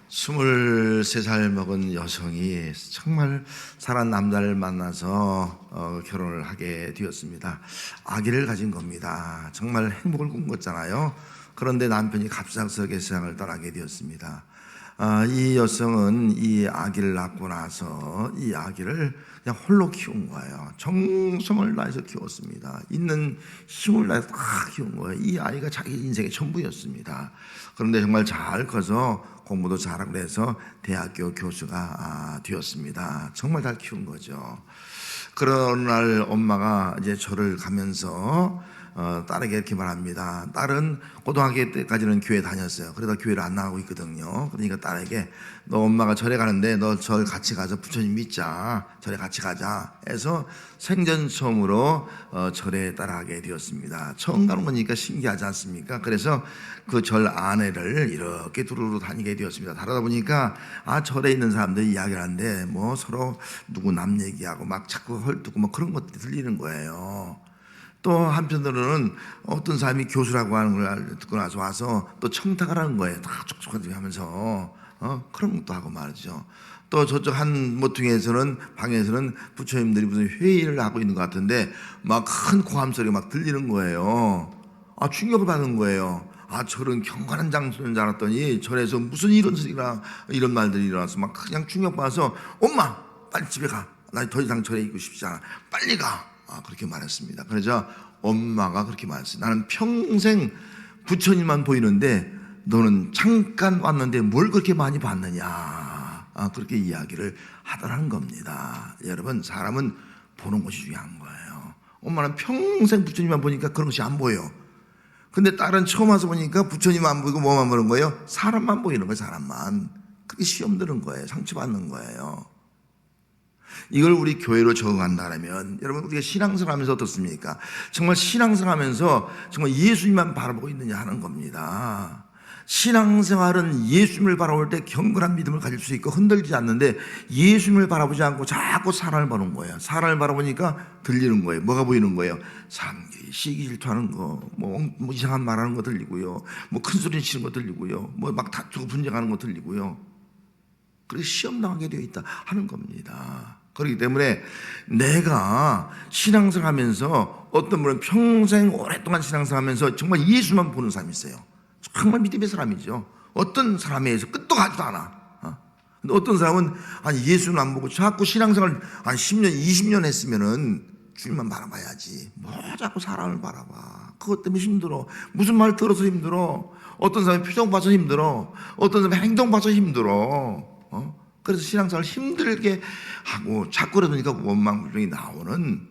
23살 먹은 여성이 정말 사랑하는 남자를 만나서 결혼을 하게 되었습니다. 아기를 가진 겁니다. 정말 행복을 꿈꿨잖아요. 그런데 남편이 갑작스럽게 세상을 떠나게 되었습니다. 이 여성은 이 아기를 낳고 나서 이 아기를 그냥 홀로 키운 거예요. 정성을 다해서 키웠습니다. 있는 힘을 다해서 다 키운 거예요. 이 아이가 자기 인생의 전부였습니다. 그런데 정말 잘 커서 공부도 잘하고 그래서 대학교 교수가 되었습니다. 정말 잘 키운 거죠. 그런 날 엄마가 이제 절을 가면서 딸에게 이렇게 말합니다. 딸은 고등학교 때까지는 교회 다녔어요. 그러다 교회를 안 나가고 있거든요. 그러니까 딸에게 너 엄마가 절에 가는데 너 절 같이 가서 부처님 믿자. 절에 같이 가자 해서 생전 처음으로 절에 따라가게 되었습니다. 처음 가는 거니까 신기하지 않습니까? 그래서 그 절 안에를 이렇게 두루두루 다니게 되었습니다. 다르다 보니까 절에 있는 사람들이 이야기를 하는데 뭐 서로 누구 남 얘기하고 막 자꾸 헐뜯고 뭐 그런 것들이 들리는 거예요. 또 한편으로는 어떤 사람이 교수라고 하는 걸 듣고 나서 와서 또 청탁을 하는 거예요. 다 촉촉하게 하면서 그런 것도 하고 말이죠. 또 저쪽 한 모퉁이에서는 방에서는 부처님들이 무슨 회의를 하고 있는 것 같은데 막 큰 고함 소리가 막 들리는 거예요. 충격을 받은 거예요. 저런 경건한 장소인 줄 알았더니 절에서 무슨 이런 소리가 이런 말들이 일어나서 막 그냥 충격받아서 엄마 빨리 집에 가. 나 더 이상 절에 있고 싶지 않아. 빨리 가. 그렇게 말했습니다. 그러자 엄마가 그렇게 말했어요. 나는 평생 부처님만 보이는데 너는 잠깐 왔는데 뭘 그렇게 많이 봤느냐. 그렇게 이야기를 하더라는 겁니다. 여러분, 사람은 보는 것이 중요한 거예요. 엄마는 평생 부처님만 보니까 그런 것이 안 보여. 근데 딸은 처음 와서 보니까 부처님 안 보이고 뭐만 보는 거예요? 사람만 보이는 거예요. 사람만. 그게 시험 드는 거예요. 상처받는 거예요. 이걸 우리 교회로 적응한다면 여러분, 우리가 신앙생활 하면서 어떻습니까? 정말 신앙생활 하면서 정말 예수님만 바라보고 있느냐 하는 겁니다. 신앙생활은 예수님을 바라볼 때 경건한 믿음을 가질 수 있고 흔들리지 않는데 예수님을 바라보지 않고 자꾸 사람을 보는 거예요. 사람을 바라보니까 들리는 거예요. 뭐가 보이는 거예요? 사람들이 시기 질투하는 거, 뭐 이상한 말하는 거 들리고요, 뭐 큰 소리 치는 거 들리고요, 뭐 막 다투고 분쟁하는 거 들리고요. 그래서 시험당하게 되어 있다 하는 겁니다. 그렇기 때문에 내가 신앙생활 하면서 어떤 분은 평생 오랫동안 신앙생활 하면서 정말 예수만 보는 사람이 있어요. 정말 믿음의 사람이죠. 어떤 사람에 의해서 끝도 가지도 않아. 근데 어떤 사람은 예수는 안 보고 자꾸 신앙생활 10년, 20년 했으면은 주님만 바라봐야지. 뭐 자꾸 사람을 바라봐. 그것 때문에 힘들어. 무슨 말 들어서 힘들어. 어떤 사람이 표정 봐서 힘들어. 어떤 사람이 행동 봐서 힘들어. 그래서 신앙생활을 힘들게 하고 자꾸 그러니까 원망불평이 나오는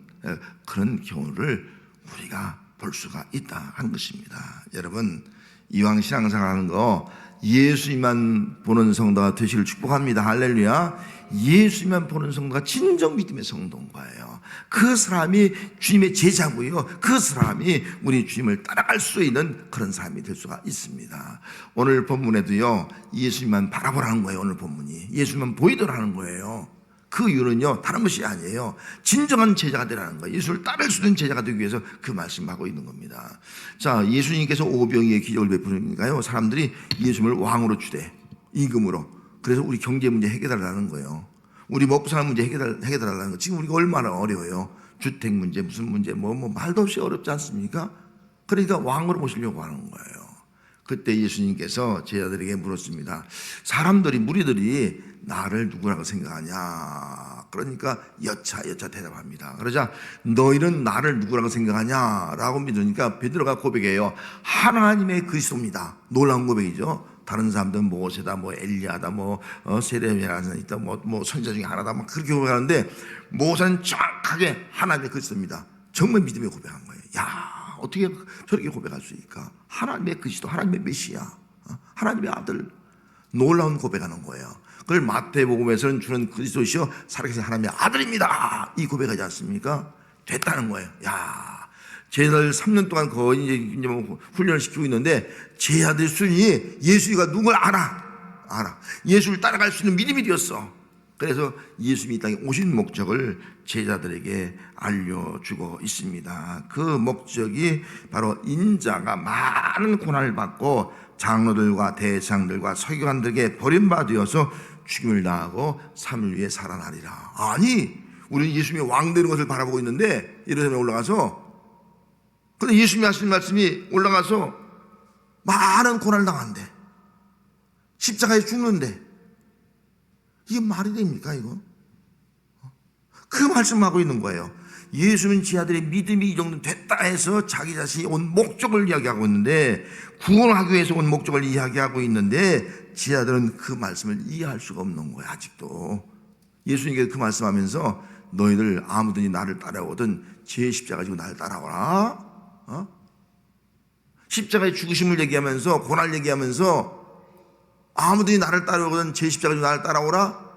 그런 경우를 우리가 볼 수가 있다 한 것입니다. 여러분, 이왕 신앙생활 하는 거 예수님만 보는 성도가 되시길 축복합니다. 할렐루야. 예수님만 보는 성도가 진정 믿음의 성도인 거예요. 그 사람이 주님의 제자고요. 그 사람이 우리 주님을 따라갈 수 있는 그런 사람이 될 수가 있습니다. 오늘 본문에도요, 예수님만 바라보라는 거예요. 오늘 본문이 예수님만 보이더라는 거예요. 그 이유는요, 다른 것이 아니에요. 진정한 제자가 되라는 거예요. 예수를 따를 수 있는 제자가 되기 위해서 그 말씀하고 있는 겁니다. 자, 예수님께서 오병이의 기적을 베푸니까요, 사람들이 예수님을 왕으로 주되 임금으로. 그래서 우리 경제 문제 해결하라는 거예요. 우리 먹고 사는 문제 해결하라는 거예요. 지금 우리가 얼마나 어려워요. 주택 문제, 무슨 문제, 뭐 말도 없이 어렵지 않습니까? 그러니까 왕으로 모시려고 하는 거예요. 그때 예수님께서 제자들에게 물었습니다. 무리들이 나를 누구라고 생각하냐? 그러니까 여차 대답합니다. 그러자 너희는 나를 누구라고 생각하냐? 라고 믿으니까 베드로가 고백해요. 하나님의 그리스도입니다. 놀라운 고백이죠. 다른 사람들은 모세다, 엘리야다, 세례미라는 사람이 있다, 선지자 중에 하나다, 그렇게 고백하는데 모세는 정확하게 하나님의 그리스도입니다. 정말 믿음에 고백한 거예요. 야, 어떻게 저렇게 고백할 수 있을까? 하나님의 그리스도, 하나님의 메시아, 하나님의 아들, 놀라운 고백하는 거예요. 그걸 마태복음에서는 주는 그리스도시요 살아계신 하나님의 아들입니다. 이 고백하지 않습니까? 됐다는 거예요. 야, 제자들 3년 동안 거의 이제 훈련을 시키고 있는데 제자들 순위 예수가 누굴 알아. 예수를 따라갈 수 있는 믿음이 되었어. 그래서 예수님이 이 땅에 오신 목적을 제자들에게 알려주고 있습니다. 그 목적이 바로 인자가 많은 고난을 받고 장로들과 대장들과 서기관들에게 버림받아서 죽임을 당하고 3일 후에 살아나리라. 아니, 우리는 예수님이 왕 되는 것을 바라보고 있는데 예루살렘에 올라가서, 근데 예수님이 하신 말씀이 올라가서 많은 고난을 당한대, 십자가에 죽는데, 이게 말이 됩니까 이거? 그 말씀하고 있는 거예요. 예수는 지 아들의 믿음이 이 정도 됐다 해서 자기 자신이 온 목적을 이야기하고 있는데, 구원하기 위해서 온 목적을 이야기하고 있는데, 지 아들은 그 말씀을 이해할 수가 없는 거예요. 아직도 예수님께 그 말씀하면서 너희들 아무든지 나를 따라오든 제 십자가 지고 나를 따라오라. 십자가의 죽으심을 얘기하면서, 고난을 얘기하면서 아무든지 나를 따라오든 제 십자가 지고 나를 따라오라.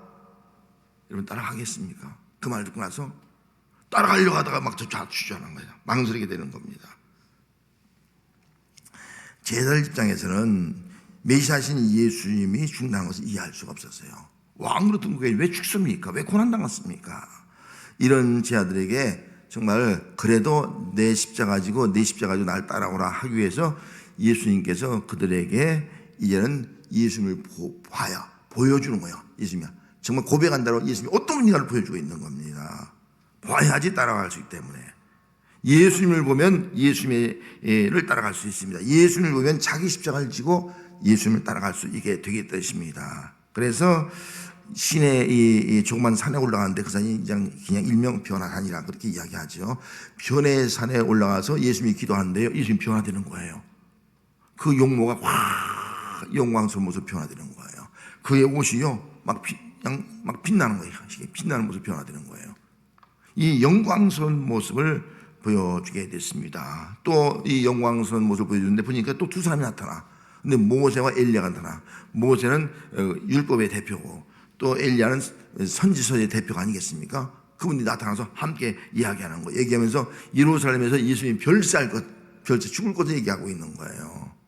여러분 따라가겠습니까? 그 말 듣고 나서 따라가려고 하다가 막 주저하는 거예요. 망설이게 되는 겁니다. 제자들 입장에서는 메시아신 예수님이 죽는다는 것을 이해할 수가 없었어요. 왕으로 등극해 왜 죽습니까? 왜 고난당했습니까? 이런 제자들에게 정말 그래도 내 십자가 지고 날 따라오라 하기 위해서 예수님께서 그들에게 이제는 예수님을 보여주는 거예요. 예수님이 정말 고백한다고 예수님이 어떤 분인가를 보여주고 있는 겁니다. 봐야지 따라갈 수 있기 때문에. 예수님을 보면 예수님을 따라갈 수 있습니다. 예수님을 보면 자기 십자가를 지고 예수님을 따라갈 수 있게 되기 뜻입니다. 그래서 시내 이 조그만 산에 올라가는데 그 산이 그냥 일명 변화산이라 그렇게 이야기하죠. 변의 산에 올라가서 예수님이 기도하는데요, 예수님이 변화되는 거예요. 그 용모가 확 영광스러운 모습 변화되는 거예요. 그의 옷이요 막 빛나는 거예요. 빛나는 모습 변화되는 거예요. 이 영광스러운 모습을 보여주게 됐습니다. 또 이 영광스러운 모습을 보여주는데 보니까 또 두 사람이 나타나. 근데 모세와 엘리야가 나타나. 모세는 율법의 대표고 또 엘리야는 선지서의 대표가 아니겠습니까? 그분이 나타나서 함께 이야기하는 거예요. 얘기하면서 예루살렘에서 예수님이 별세 죽을 것을 얘기하고 있는 거예요.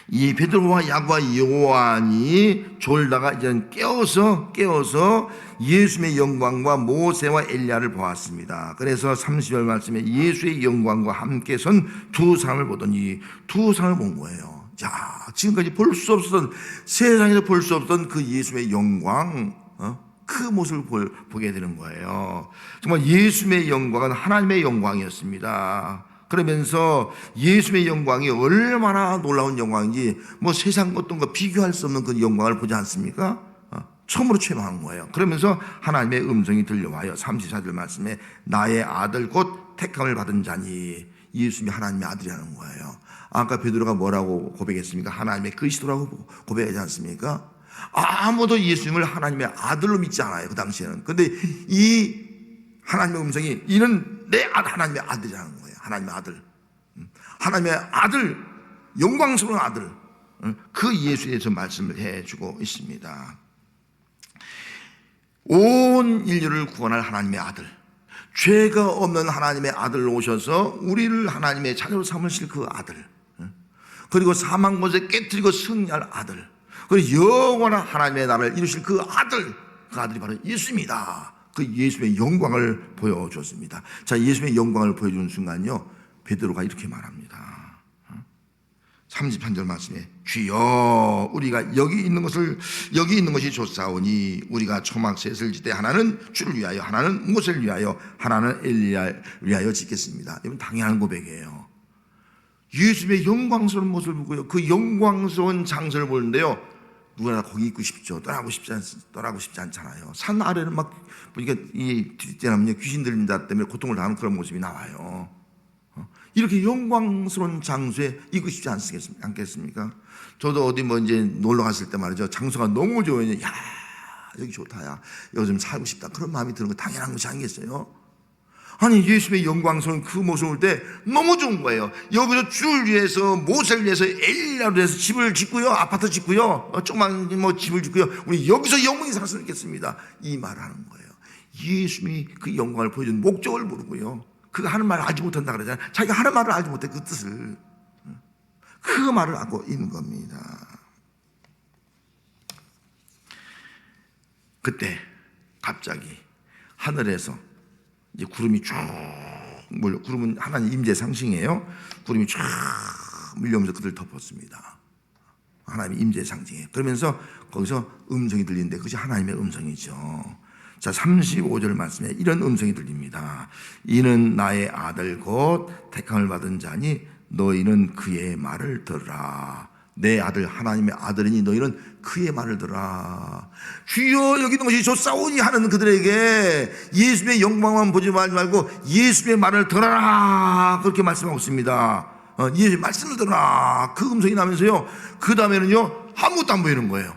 이 베드로와 야고보와 요한이 졸다가 이제 깨어서 예수님의 영광과 모세와 엘리야를 보았습니다. 그래서 30절 말씀에 예수의 영광과 함께 선 두 사람을 보더니 두 사람을 본 거예요. 자, 지금까지 볼 수 없었던, 세상에서 볼 수 없던 그 예수님의 영광, 그 모습을 보게 되는 거예요. 정말 예수님의 영광은 하나님의 영광이었습니다. 그러면서 예수의 영광이 얼마나 놀라운 영광인지 뭐 세상 어떤 거 비교할 수 없는 그 영광을 보지 않습니까? 처음으로 체험한 거예요. 그러면서 하나님의 음성이 들려와요. 34절 말씀에 나의 아들 곧 택함을 받은 자니, 예수님이 하나님의 아들이라는 거예요. 아까 베드로가 뭐라고 고백했습니까? 하나님의 그리스도라고 고백하지 않습니까? 아무도 예수님을 하나님의 아들로 믿지 않아요, 그 당시에는. 근데 이 하나님의 음성이 이는 내 하나님의 아들이라는 거예요. 하나님의 아들, 하나님의 아들, 영광스러운 아들, 그 예수에 대해서 말씀을 해주고 있습니다. 온 인류를 구원할 하나님의 아들, 죄가 없는 하나님의 아들 오셔서 우리를 하나님의 자녀로 삼으실 그 아들, 그리고 사망 권세 깨뜨리고 승리할 아들, 그리고 영원한 하나님의 나라를 이루실 그 아들, 그 아들이 바로 예수입니다. 그 예수의 영광을 보여줬습니다. 자, 예수의 영광을 보여주는 순간요, 베드로가 이렇게 말합니다. 33절 말씀에 주여 우리가 여기 있는 것이 좋사오니 우리가 초막 셋을 짓되 하나는 주를 위하여, 하나는 모세를 위하여, 하나는 엘리야를 위하여 짓겠습니다. 이건 당연한 고백이에요. 예수의 영광스러운 모습을 보고요, 그 영광스러운 장소를 보는데요, 누구나 거기 있고 싶죠. 떠나고 싶지 않잖아요. 산 아래는 막 보니까 이 뒤때나면요 귀신 들린 자 때문에 고통을 당하는 그런 모습이 나와요. 이렇게 영광스러운 장소에 있고 싶지 않겠습니까? 저도 어디 뭐 이제 놀러 갔을 때 말이죠, 장소가 너무 좋으면 야 여기 좋다, 야 여기 좀 살고 싶다, 그런 마음이 드는 거 당연한 것이 아니겠어요? 아니 예수의 영광스러운 그 모습을 볼 때 너무 좋은 거예요. 여기서 주를 위해서, 모세를 위해서, 엘리야를 위해서 집을 짓고요, 아파트 짓고요, 조그만 뭐 집을 짓고요, 우리 여기서 영원히 살 수 있겠습니다, 이 말을 하는 거예요. 예수님이 그 영광을 보여준 목적을 모르고요, 그가 하는 말을 알지 못한다 그러잖아요. 자기가 하는 말을 알지 못해, 그 뜻을, 그 말을 알고 있는 겁니다. 그때 갑자기 하늘에서 이제 구름이 쭉 몰려, 구름은 하나님 임재 상징이에요. 구름이 쫙 밀려오면서 그들을 덮었습니다. 하나님의 임재의 상징이에요. 그러면서 거기서 음성이 들리는데 그것이 하나님의 음성이죠. 자, 35절 말씀에 이런 음성이 들립니다. 이는 나의 아들 곧 택함을 받은 자니 너희는 그의 말을 들으라. 내 아들, 하나님의 아들이니 너희는 그의 말을 들으라. 주여 여기 있는 것이 좋사오니 하는 그들에게 예수님의 영광만 보지 말고 예수님의 말을 들어라, 그렇게 말씀하고 있습니다. 예수님의 말씀을 들어라, 그 음성이 나면서요, 그 다음에는요 아무것도 안 보이는 거예요.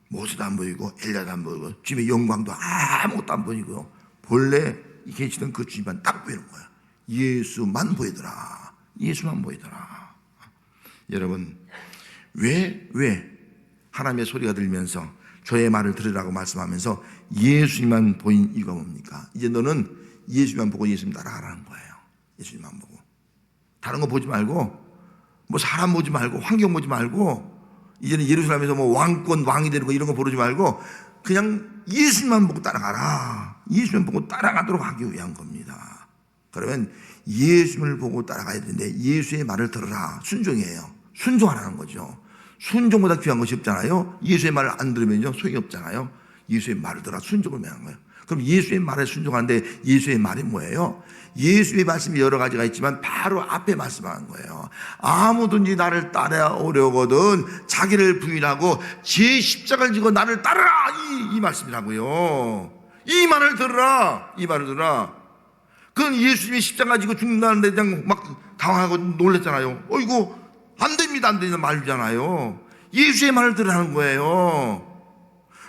모세도 안 보이고 엘리야도 안 보이고 주님의 영광도 아무것도 안 보이고요, 본래 계시던 그 주님만 딱 보이는 거예요. 예수만 보이더라. 예수만 보이더라. 여러분, 왜 하나님의 소리가 들리면서 저의 말을 들으라고 말씀하면서 예수님만 보인 이유가 뭡니까? 이제 너는 예수님만 보고 예수님 따라가라는 거예요. 예수님만 보고 다른 거 보지 말고, 뭐 사람 보지 말고 환경 보지 말고, 이제는 예루살렘에서 뭐 왕이 되는 거 이런 거 보지 말고 그냥 예수님만 보고 따라가라. 예수님만 보고 따라가도록 하기 위한 겁니다. 그러면 예수님을 보고 따라가야 되는데 예수의 말을 들으라. 순종이에요. 순종하라는 거죠. 순종보다 귀한 것이 없잖아요. 예수의 말을 안 들으면요 소용이 없잖아요. 예수의 말을 들으라. 순종을 매한 거예요. 그럼 예수의 말에 순종하는데 예수의 말이 뭐예요? 예수의 말씀이 여러 가지가 있지만 바로 앞에 말씀하는 거예요. 아무든지 나를 따라오려거든 자기를 부인하고 제 십자가를 지고 나를 따르라, 이 말씀이라고요. 이 말을 들으라. 이 말을 들으라. 그건 예수님이 십자가 지고 죽는다는데 그냥 막 당황하고 놀랬잖아요. 이거 안 됩니다, 안 되는 말이잖아요. 예수의 말을 들으라는 거예요.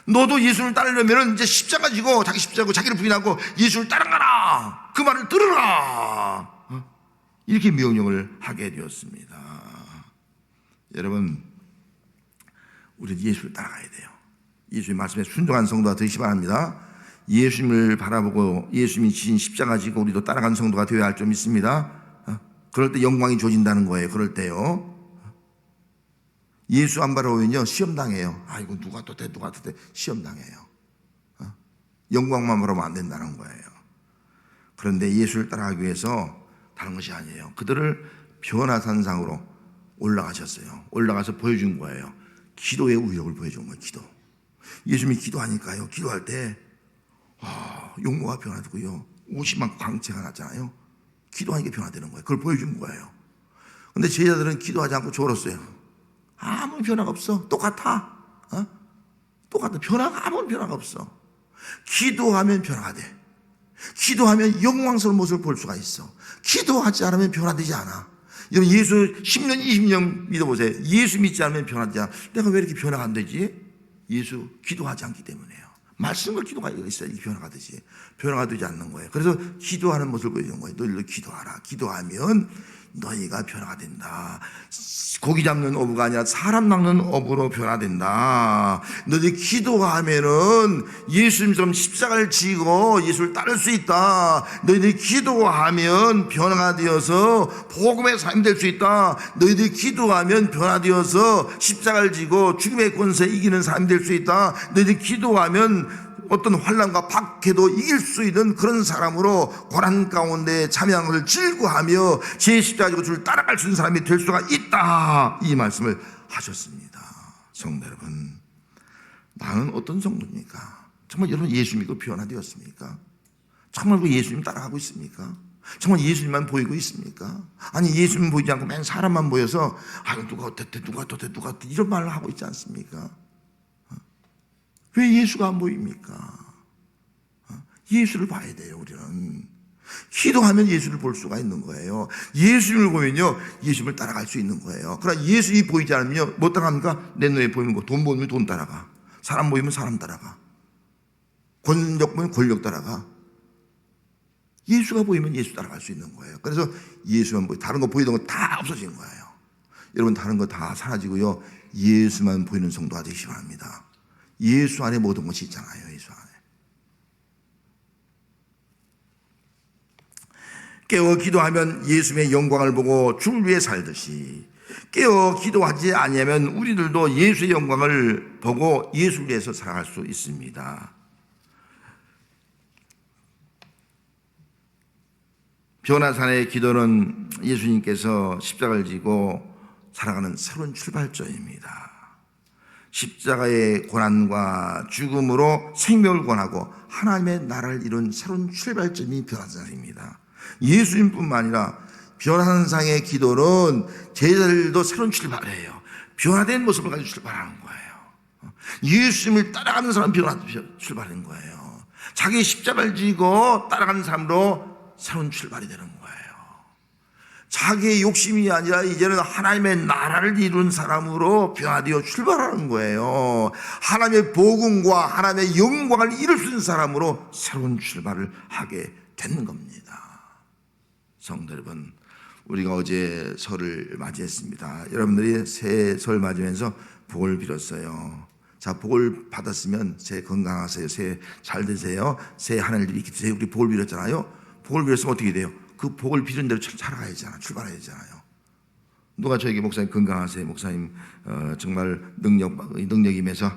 너도 예수를 따르려면 이제 십자가 지고 자기 십자가고 자기를 부인하고 예수를 따라가라. 그 말을 들으라. 이렇게 명령을 하게 되었습니다. 여러분, 우리 예수를 따라가야 돼요. 예수의 말씀에 순종한 성도가 되시기 바랍니다. 예수님을 바라보고 예수님이 지신 십자가 지고 우리도 따라가는 성도가 되어야 할 점 있습니다. 그럴 때 영광이 조진다는 거예요. 그럴 때요. 예수 안 바라보면요 시험당해요. 이거 누가 또 돼 시험당해요. 영광만 바라보면 안 된다는 거예요. 그런데 예수를 따라가기 위해서 다른 것이 아니에요. 그들을 변화산상으로 올라가셨어요. 올라가서 보여준 거예요. 기도의 우력을 보여준 거예요. 기도. 예수님이 기도하니까요, 기도할 때 용모가 변화되고요, 오심한 광채가 났잖아요. 기도하니까 변화되는 거예요. 그걸 보여준 거예요. 근데 제자들은 기도하지 않고 졸았어요. 아무 변화가 없어. 똑같아. 똑같아. 아무 변화가 없어. 기도하면 변화가 돼. 기도하면 영광스러운 모습을 볼 수가 있어. 기도하지 않으면 변화되지 않아. 여러분, 예수 10년 20년 믿어보세요. 예수 믿지 않으면 변화되지 않아. 내가 왜 이렇게 변화가 안 되지? 예수 기도하지 않기 때문에요. 말씀을 기도가 있어야 변화가 되지. 변화가 되지 않는 거예요. 그래서 기도하는 모습을 보여주는 거예요. 너희도 기도하라. 기도하면 너희가 변화가 된다. 고기 잡는 어부가 아니라 사람 낚는 어부로 변화된다. 너희들이 기도하면은 예수님처럼 십자가를 지고 예수를 따를 수 있다. 너희들이 기도하면 변화가 되어서 복음의 삶이 될 수 있다. 너희들이 기도하면 변화되어서 십자가를 지고 죽음의 권세 이기는 삶이 될 수 있다. 너희들이 기도하면 어떤 환난과 박해도 이길 수 있는 그런 사람으로 고난 가운데 참여한 것을 즐거워하며 제 십자가 지고 주를 따라갈 수 있는 사람이 될 수가 있다. 이 말씀을 하셨습니다. 성도 여러분, 나는 어떤 성도입니까? 정말 여러분 예수 믿고 변화되었습니까? 정말 그 예수님 따라가고 있습니까? 정말 예수님만 보이고 있습니까? 아니, 예수님 보이지 않고 맨 사람만 보여서 누가 어땠대 이런 말을 하고 있지 않습니까? 왜 예수가 안 보입니까? 예수를 봐야 돼요. 우리는 기도하면 예수를 볼 수가 있는 거예요. 예수님을 보면요 예수님을 따라갈 수 있는 거예요. 그러나 예수님이 보이지 않으면 뭐 따라갑니까? 내 눈에 보이는 거, 돈 보이면 돈 따라가, 사람 보이면 사람 따라가, 권력 보이면 권력 따라가. 예수가 보이면 예수 따라갈 수 있는 거예요. 그래서 예수만 보이, 다른 거 보이던 거 다 없어진 거예요. 여러분, 다른 거 다 사라지고요 예수만 보이는 성도가 되시기 바랍니다. 예수 안에 모든 것이 있잖아요. 예수 안에. 깨어 기도하면 예수님의 영광을 보고 주를 위해 살듯이 깨어 기도하지 아니하면 우리들도 예수의 영광을 보고 예수를 위해서 살아갈 수 있습니다. 변화산의 기도는 예수님께서 십자가를 지고 살아가는 새로운 출발점입니다. 십자가의 고난과 죽음으로 생명을 권하고 하나님의 나라를 이룬 새로운 출발점이 변화산입니다. 예수님뿐만 아니라 변화산상의 기도는 제자들도 새로운 출발이에요. 변화된 모습을 가지고 출발하는 거예요. 예수님을 따라가는 사람 출발인 거예요. 자기 십자가를 지고 따라가는 사람으로 새로운 출발이 되는 거예요. 자기의 욕심이 아니라 이제는 하나님의 나라를 이룬 사람으로 변화되어 출발하는 거예요. 하나님의 복음과 하나님의 영광을 이룰 수 있는 사람으로 새로운 출발을 하게 되는 겁니다. 성도 여러분, 우리가 어제 설을 맞이했습니다. 여러분들이 새 설 맞으면서 복을 빌었어요. 자, 복을 받았으면 새해 건강하세요. 새해 잘 되세요. 새해 하늘을 이렇게 되세요. 우리 복을 빌었잖아요. 복을 빌었으면 어떻게 돼요? 그 복을 빌은 대로 살아가야 되잖아요. 출발해야 되잖아요. 누가 저에게 목사님 건강하세요. 목사님 정말 능력이 임해서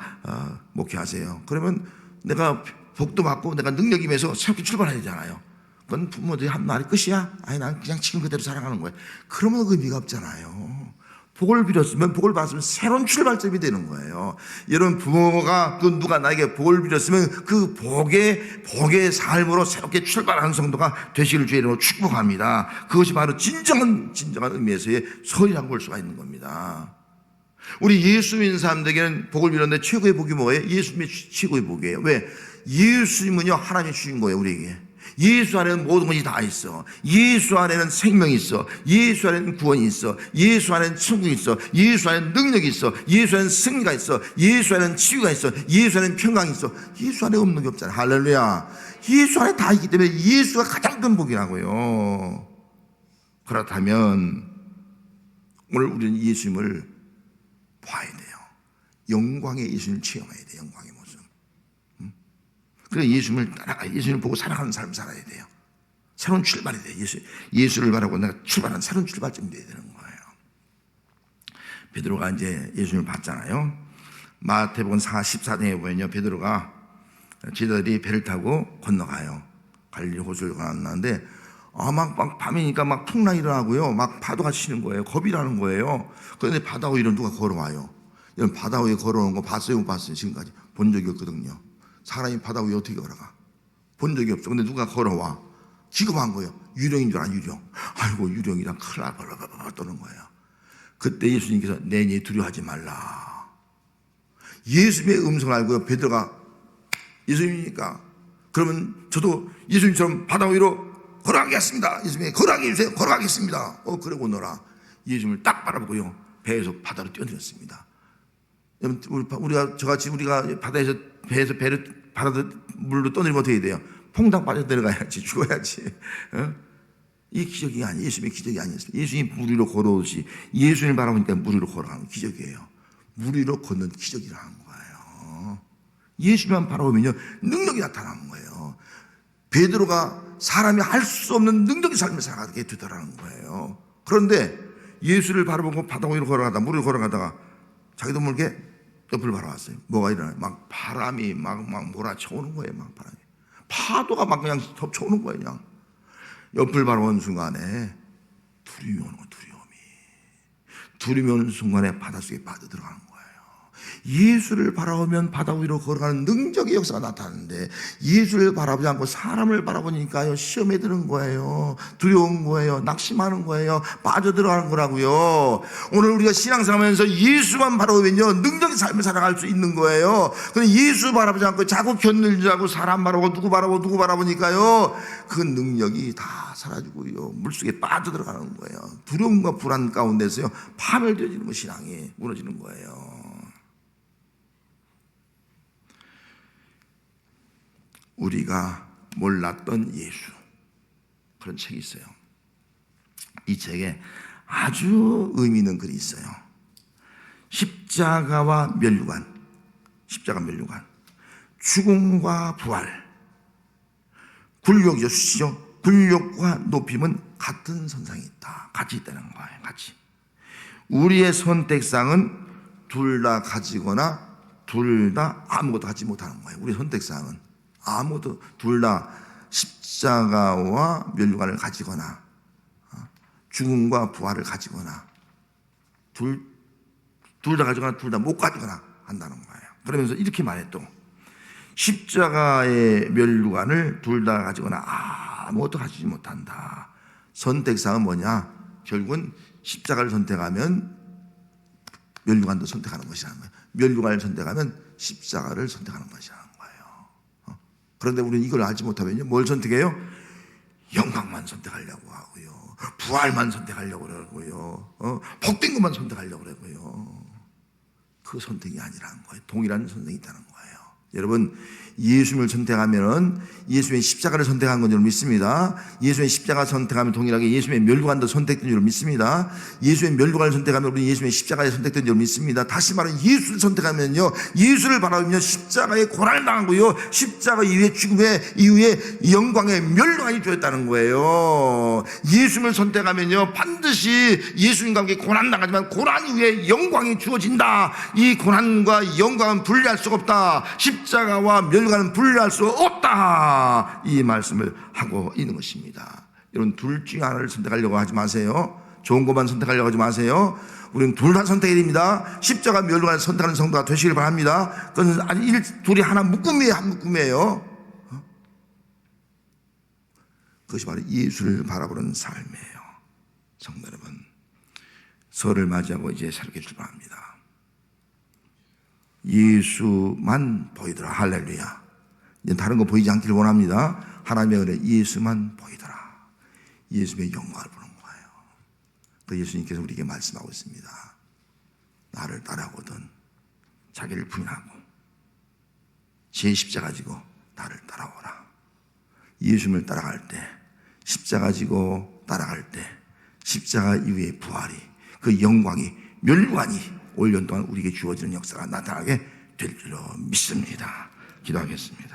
목회하세요. 그러면 내가 복도 받고 내가 능력이 임해서 새롭게 출발해야 되잖아요. 그건 부모들이 한 말이 끝이야? 아니 난 그냥 지금 그대로 살아가는 거예요. 그러면 의미가 없잖아요. 복을 빌었으면 복을 받았으면 새로운 출발점이 되는 거예요. 여러분 부모가 누가 나에게 복을 빌었으면 그 복의 삶으로 새롭게 출발하는 성도가 되시길 주의 이름으로 축복합니다. 그것이 바로 진정한 의미에서의 설이라고 볼 수가 있는 겁니다. 우리 예수 믿는 사람들에게는 복을 빌었는데 최고의 복이 뭐예요? 예수님의 최고의 복이에요. 왜? 예수님은요 하나님이 주신 거예요. 우리에게 예수 안에는 모든 것이 다 있어. 예수 안에는 생명이 있어. 예수 안에는 구원이 있어. 예수 안에는 천국이 있어. 예수 안에는 능력이 있어. 예수 안에는 승리가 있어. 예수 안에는 치유가 있어. 예수 안에는 평강이 있어. 예수 안에 없는 게 없잖아. 할렐루야. 예수 안에 다 있기 때문에 예수가 가장 큰 복이라고요. 그렇다면 오늘 우리는 예수님을 봐야 돼요. 영광의 예수님을 체험해야 돼요. 영광의 모습. 그래서 예수님을 따라가 예수님을 보고 살아가는 삶을 살아야 돼요. 새로운 출발이 돼요. 예수를 바라고 내가 출발한 새로운 출발점이 돼야 되는 거예요. 베드로가 이제 예수님을 봤잖아요. 마태복음 14장에 보면요, 베드로가 제자들이 배를 타고 건너가요. 갈릴리 호수를 건너는데 막 밤이니까 막 풍랑이 일어나고요, 막 파도가 치는 거예요. 겁이 나는 거예요. 그런데 바다 위로 누가 걸어와요. 여러분 바다 위에 걸어오는 거 봤어요? 못 봤어요? 지금까지 본 적이 없거든요. 사람이 바다 위에 어떻게 걸어가? 본 적이 없어. 근데 누가 걸어와? 기겁한 거예요. 유령인 줄 알아, 유령. 아이고, 유령이랑 큰일 날 뻔 떠는 거예요. 그때 예수님께서 내니 두려워하지 말라. 예수님의 음성을 알고요. 베드로가 예수님이니까 그러면 저도 예수님처럼 바다 위로 걸어가겠습니다. 예수님이 걸어가게 해주세요. 걸어가겠습니다. 그러고 너라. 예수님을 딱 바라보고요, 배에서 바다로 뛰어들었습니다. 우리가 바다에서 배에서 바다 물로 떠내리면 어떻게 돼요? 퐁당 빠져 내려가야지. 죽어야지. 이 기적이 아니에요. 예수님의 기적이 아니었어요. 예수님이 물 위로 걸어오듯이 예수님을 바라보니까 물 위로 걸어가는 기적이에요. 물 위로 걷는 기적이라는 거예요. 예수님만 바라보면요, 능력이 나타나는 거예요. 베드로가 사람이 할 수 없는 능력의 삶을 살아가게 되더라는 거예요. 그런데 예수를 바라보고 바다 위로 걸어가다가 물 위로 걸어가다가 자기도 모르게 옆을 바라봤어요. 뭐가 일어나요? 막 바람이 막 몰아쳐오는 거예요. 막 바람이. 파도가 막 그냥 덮쳐오는 거예요. 그냥. 옆을 바라보는 순간에 두려움이 오는 거예요. 두려움이 오는 순간에 바닷속에 빠져들어가는 거예요. 예수를 바라보면 바다 위로 걸어가는 능력의 역사가 나타나는데 예수를 바라보지 않고 사람을 바라보니까요, 시험에 드는 거예요. 두려운 거예요. 낙심하는 거예요. 빠져들어가는 거라고요. 오늘 우리가 신앙생활하면서 예수만 바라보면요, 능력의 삶을 살아갈 수 있는 거예요. 근데 예수 바라보지 않고 자꾸 견들자고 사람 바라보고 누구 바라보니까요, 그 능력이 다 사라지고요, 물속에 빠져들어가는 거예요. 두려움과 불안 가운데서요, 파멸되어지는 거, 신앙이 무너지는 거예요. 우리가 몰랐던 예수, 그런 책이 있어요. 이 책에 아주 의미 있는 글이 있어요. 십자가와 면류관, 십자가 면류관, 죽음과 부활, 굴욕이죠, 수시죠. 굴욕과 높임은 같은 선상에 있다. 같이 있다는 거예요. 같이. 우리의 선택상은 둘 다 가지거나 둘 다 아무것도 갖지 못하는 거예요. 우리의 선택상은 아무도 둘 다 십자가와 면류관을 가지거나 죽음과 부활을 가지거나 둘 다 가지거나 둘 다 못 가지거나 한다는 거예요. 그러면서 이렇게 말했또 십자가의 면류관을 둘 다 가지거나 아무것도 가지지 못한다. 선택사항은 뭐냐? 결국은 십자가를 선택하면 면류관도 선택하는 것이라는 거예요. 면류관을 선택하면 십자가를 선택하는 것이라는 거예요. 그런데 우리는 이걸 알지 못하면요, 뭘 선택해요? 영광만 선택하려고 하고요, 부활만 선택하려고 그러고요, 복된 것만 선택하려고 그러고요. 그 선택이 아니라는 거예요. 동일한 선택이 있다는 거예요. 여러분, 예수님을 선택하면 예수의 십자가를 선택한 건 줄 믿습니다. 예수의 십자가 선택하면 동일하게 예수의 면류관도 선택된 줄 믿습니다. 예수의 면류관을 선택하면 우리 예수의 십자가에 선택된 줄 믿습니다. 다시 말해 예수를 선택하면요, 예수를 바라보며 십자가에 고난을 당하고요, 십자가 이후에 죽음의 이후에 영광의 면류관이 되었다는 거예요. 예수님을 선택하면요, 반드시 예수님과 함께 고난 당하지만 고난 이후에 영광이 주어진다. 이 고난과 영광은 분리할 수가 없다. 십자가와 면류관은 분리할 수 없다. 이 말씀을 하고 있는 것입니다. 여러분, 둘 중에 하나를 선택하려고 하지 마세요. 좋은 것만 선택하려고 하지 마세요. 우리는 둘 다 선택해야 됩니다. 십자가 면류관을 선택하는 성도가 되시길 바랍니다. 그것은 아니 둘이 하나 묶음이에요. 한 묶음이에요. 그것이 바로 예수를 바라보는 삶이에요. 성도 여러분, 설을 맞이하고 이제 새롭게 출발합니다. 예수만 보이더라. 할렐루야. 이제 다른 거 보이지 않기를 원합니다. 하나님의 은혜, 예수만 보이더라. 예수의 영광을 보는 거예요. 그 예수님께서 우리에게 말씀하고 있습니다. 나를 따라오거든 자기를 부인하고 제 십자가 지고 나를 따라오라. 예수님을 따라갈 때, 십자가 지고 따라갈 때, 십자가 이후의 부활이, 그 영광이, 면류관이 올 년 동안 우리에게 주어지는 역사가 나타나게 될 줄로 믿습니다. 기도하겠습니다.